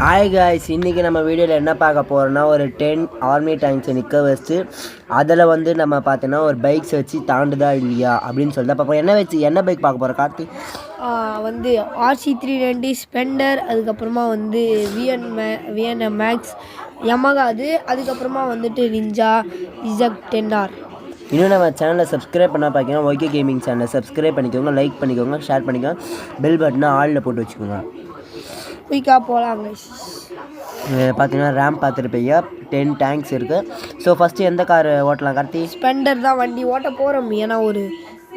Hi guys, இன்றைக்கி நம்ம வீடியோவில் என்ன பார்க்க போகிறோன்னா ஒரு 10 ஆர்மி டேங்க்ஸை நிற்க வச்சு அதில் வந்து நம்ம பார்த்தோன்னா ஒரு பைக்ஸ் வச்சு தாண்டுதா இல்லையா அப்படின்னு சொல்லிட்டு பார்ப்போம். என்ன பைக் பார்க்க போகிறோம் கார்த்தி? வந்து RC390 ஸ்பெண்டர், அதுக்கப்புறமா வந்து விஎன்எம் மேக்ஸ் யமகா, அதுக்கப்புறமா வந்துட்டு நிஞ்சா ZX-10R. இன்னும் நம்ம சேனலை சப்ஸ்கிரைப் பண்ணால் பார்த்தீங்கன்னா ஓகே கேமிங் சேனலை சப்ஸ்கிரைப் பண்ணிக்கோங்க, லைக் பண்ணிக்கோங்க, ஷேர் பண்ணிக்கோங்க, பெல் பட்டனை ஆலில் போட்டு வச்சுக்கோங்க. குயிக்காக போகலாங்க. பார்த்தீங்கன்னா ரேம் பார்த்துருப்பீங்க, 10 டேங்க்ஸ் இருக்குது. ஸோ ஃபஸ்ட்டு எந்த கார் ஓட்டலாம் கார்த்தி? ஸ்பெண்டர் தான் வண்டி ஓட்ட போகிறோம். ஏன்னா ஒரு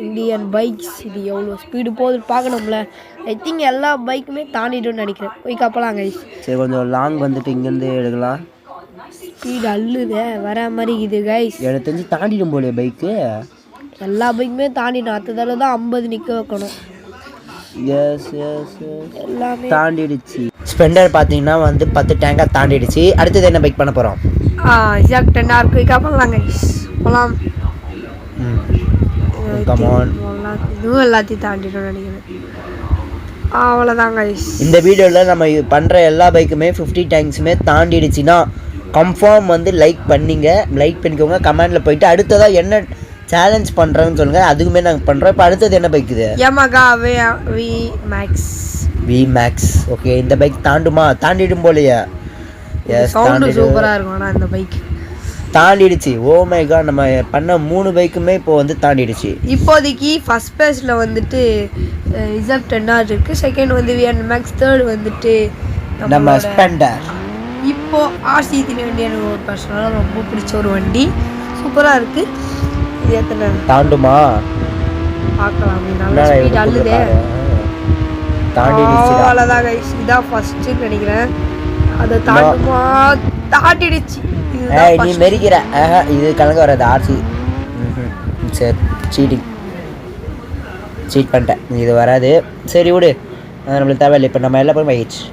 இந்தியன் பைக்ஸ் இது எவ்வளோ ஸ்பீடு போகுது பார்க்கணும்ல. ஐ திங்க் எல்லா பைக்குமே தாண்டிடும்னு நினைக்கிறேன். குயிக்காக போகலாங்க. சரி, கொஞ்சம் லாங் வந்துட்டு இங்கேருந்து எடுக்கலாம். ஸ்பீடு அள்ளுதே வர மாதிரி இது கைஸ். எனக்கு தெரிஞ்சு தாண்டிடும் போலே பைக்கு. எல்லா பைக்குமே தாண்டிடும். அடுத்ததால தான் 50 நிற்க வைக்கணும். எஸ் எல்லாமே தாண்டிடுச்சு. ஸ்பெண்டர் பார்த்தீங்கன்னா வந்து 10 டேங்காக தாண்டிடுச்சு. அடுத்தது என்ன பைக் பண்ண போகிறோம்? ZX-10R. குயிக்காக போகலாங்க. போகலாம். இதுவும் எல்லாத்தையும் தாண்டிடும் நினைக்கிறேன். அவ்வளோதாங்க. இந்த வீடியோவில் நம்ம பண்ணுற எல்லா பைக்குமே 50 டேங்க்ஸுமே தாண்டிடுச்சுன்னா கன்ஃபார்ம் வந்து லைக் பண்ணிக்கோங்க. கமெண்டில் போயிட்டு அடுத்ததாக என்ன சேலஞ்ச் பண்ணுறேன்னு சொல்லுங்கள், அதுக்குமே நாங்கள் பண்ணுறோம். இப்போ அடுத்தது என்ன பைக்? இது யமகா வி மேக்ஸ். ஓகே, இந்த பைக் தாண்டிடும் போலையா? எஸ், சூப்பராக இருக்கும். ஆனால் இந்த பைக் தாண்டிடுச்சு. ஓ மை காட், நம்ம பண்ண 3 பைக்குமே இப்போ வந்து தாண்டிடுச்சு. இப்போதைக்கு ஃபர்ஸ்ட் பிளேஸில் வந்துட்டு ZX-10R இருக்குது. செகண்ட் வந்து விஎன்எம் மேக்ஸ், தேர்ட் வந்துட்டு நம்ம ஸ்பெண்டர். இப்போ RC390 எனக்கு ஒரு பர்சனலாக ரொம்ப பிடிச்ச ஒரு வண்டி. சூப்பராக இருக்குது. இது எத்தனை தாண்டுமா பார்க்கலாம். நல்லா ஸ்பீட் அள்ளுதே. அவ்வளோதான் கைஸ். இதான் ஃபஸ்ட்டு நினைக்கிறேன். அதை தாண்டுமா? தாண்டிடுச்சு. நீ மெரிக்கிற. இது கலங்க வராது. RC சரி, சீட் பண்ணிட்டேன். இது வராது. சரி விடு, நம்மளுக்கு தேவையில்லை. இப்போ நம்ம எல்லா போய் ஆயிடுச்சு.